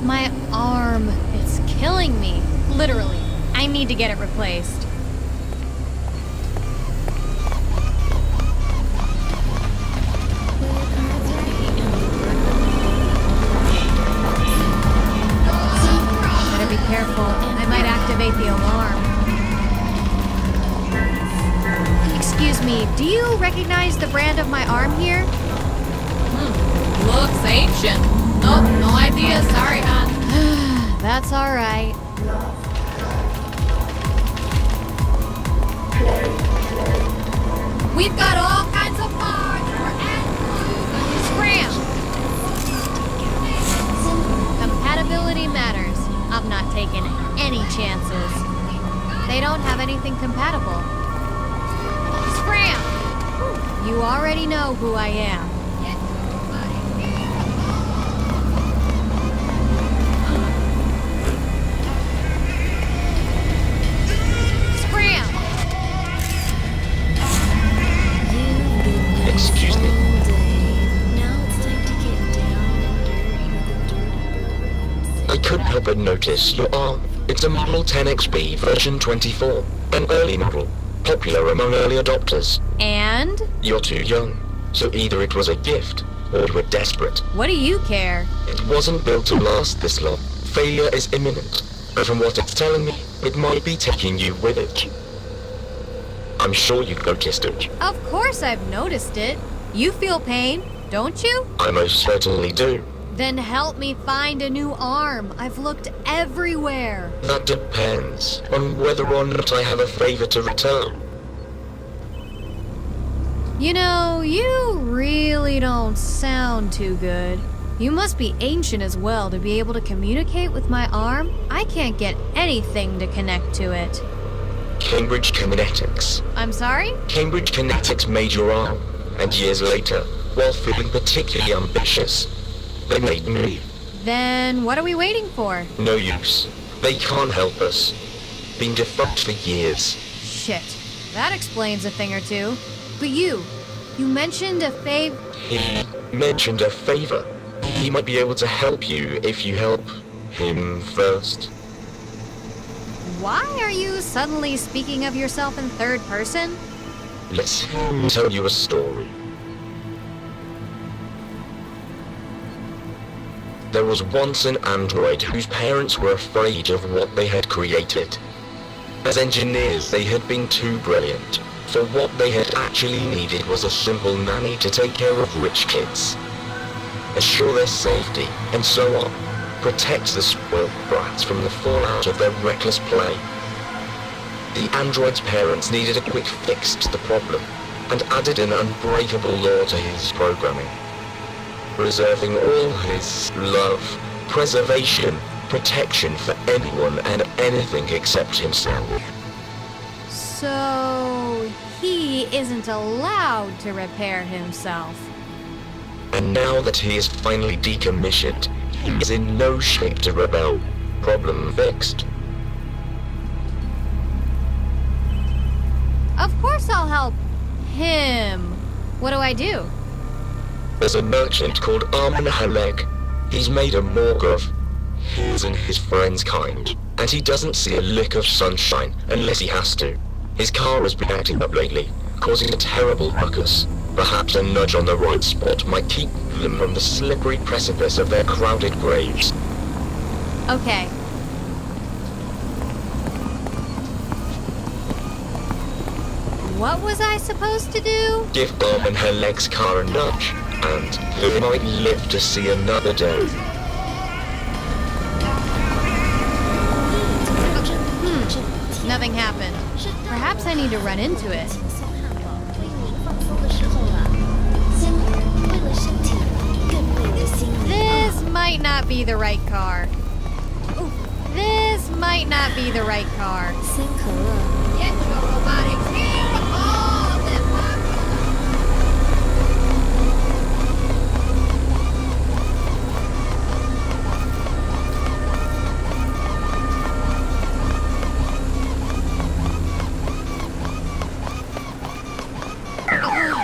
My arm. It's killing me. Literally. I need to get it replaced. Better be careful. I might activate the alarm. Excuse me, do you recognize the brand of my arm here? Looks ancient. Nope, no idea. Sorry, hon. That's alright. We've got all kinds of parts for Andrews. Scram! Compatibility matters. I'm not taking any chances. They don't have anything compatible. Scram! You already know who I am. Excuse me. I couldn't help but notice your arm. It's a Model 10XB version 24, an early model, popular among early adopters. And? You're too young, so either it was a gift, or you were desperate. What do you care? It wasn't built to last this long. Failure is imminent, and from what it's telling me, it might be taking you with it. I'm sure you've noticed it. Of course I've noticed it. You feel pain, don't you? I most certainly do. Then help me find a new arm. I've looked everywhere. That depends on whether or not I have a favor to return. You know, you really don't sound too good. You must be ancient as well to be able to communicate with my arm. I can't get anything to connect to it. Cambridge Kinetics. I'm sorry? Cambridge Kinetics made your arm, and years later, while feeling particularly ambitious, they made me. Then what are we waiting for? No use. They can't help us. Been defunct for years. Shit. That explains a thing or two. But you mentioned a He mentioned a favor. He might be able to help you if you help him first. Why are you suddenly speaking of yourself in third person? Let's tell you a story. There was once an android whose parents were afraid of what they had created. As engineers, they had been too brilliant, so what they had actually needed was a simple nanny to take care of rich kids, assure their safety, and so on. Protect the spoiled brats from the fallout of their reckless play. The android's parents needed a quick fix to the problem, and added an unbreakable law to his programming, reserving all his love, preservation, protection for anyone and anything except himself. So he isn't allowed to repair himself. And now that he is finally decommissioned, he is in no shape to rebel. Problem fixed. Of course I'll help him. What do I do? There's a merchant called Armin Haleg. He's made a morgue of his and his friend's kind, and he doesn't see a lick of sunshine unless he has to. His car has been acting up lately, causing a terrible ruckus. Perhaps a nudge on the right spot might keep them from the slippery precipice of their crowded graves. Okay. What was I supposed to do? Give Armin Haleg's car a nudge, and he might live to see another day. Nothing happened. Perhaps I need to run into it. This might not be the right car. Ooh, this might not be the right car. Get your robotics here! All of them!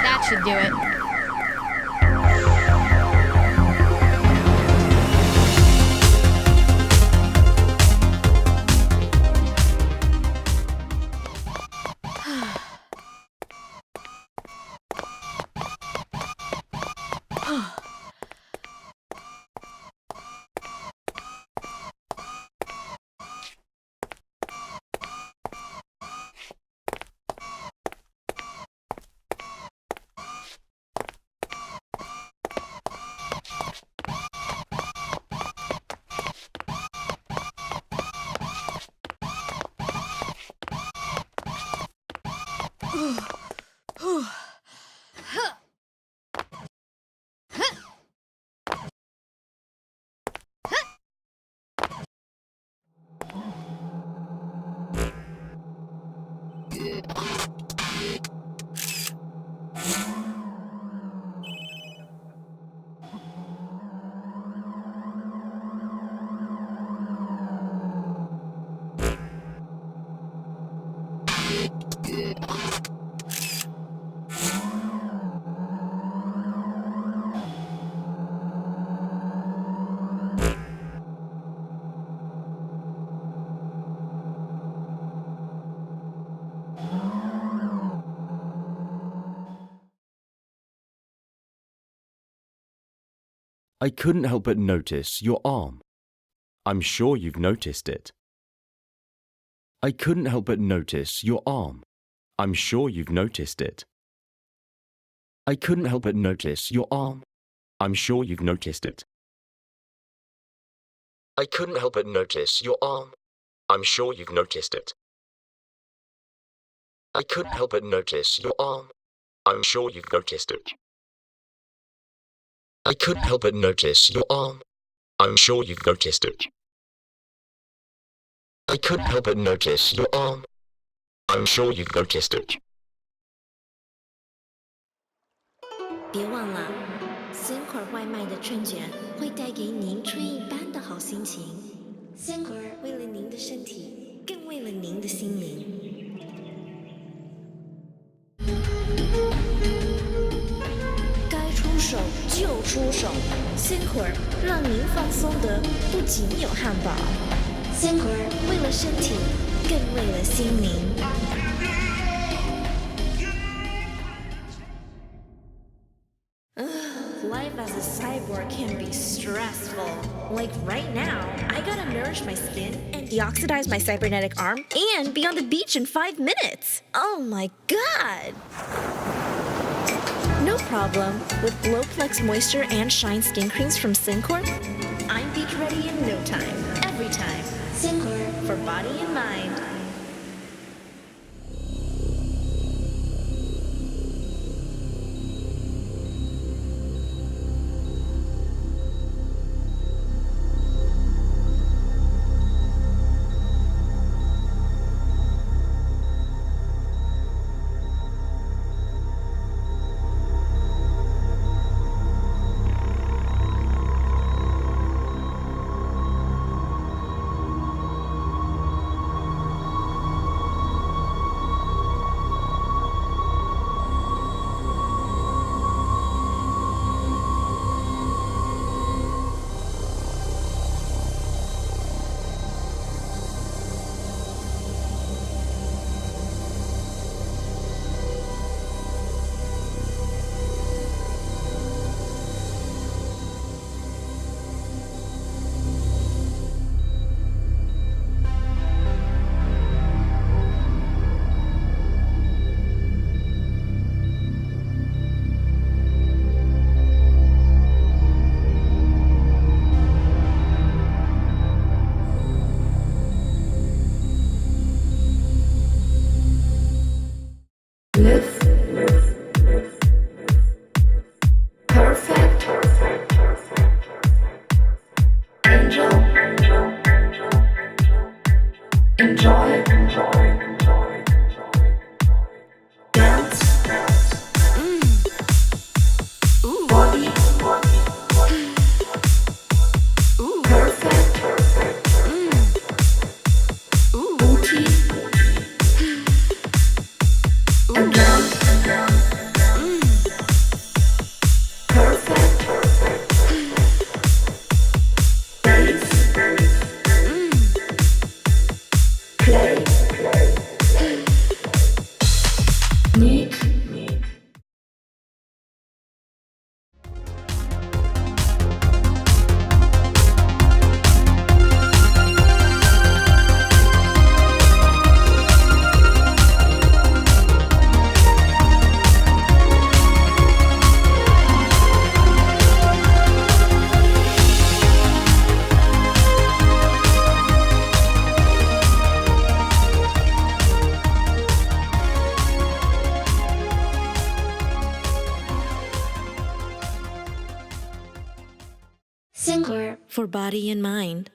That should do it. I couldn't help but notice your arm. I'm sure you've noticed it. I couldn't help but notice your arm. I'm sure you've noticed it. I couldn't help but notice your arm. I'm sure you've noticed it. I couldn't help but notice your arm. I'm sure you've noticed it. I couldn't help but notice your arm. I'm sure you've noticed it. I couldn't help but notice your arm. I'm sure you've noticed it. I couldn't help but notice your arm. I'm sure you've noticed it. 别忘了 ，SYNTY 外卖的春卷会带给您春一般的好心情。SYNTY 为了您的身体，更为了您的心灵。该出手就出手 ，SYNTY 让您放松的不仅有汉堡。SYNTY 为了身体，更为了心灵。Life as a cyborg can be stressful. Like right now, I gotta nourish my skin and deoxidize my cybernetic arm and be on the beach in 5 minutes. Oh my god! No problem. With Blowplex Moisture and Shine skin creams from SYNTY, I'm beach ready in no time, every time. SYNTY for body and mind. SYNTY for body and mind.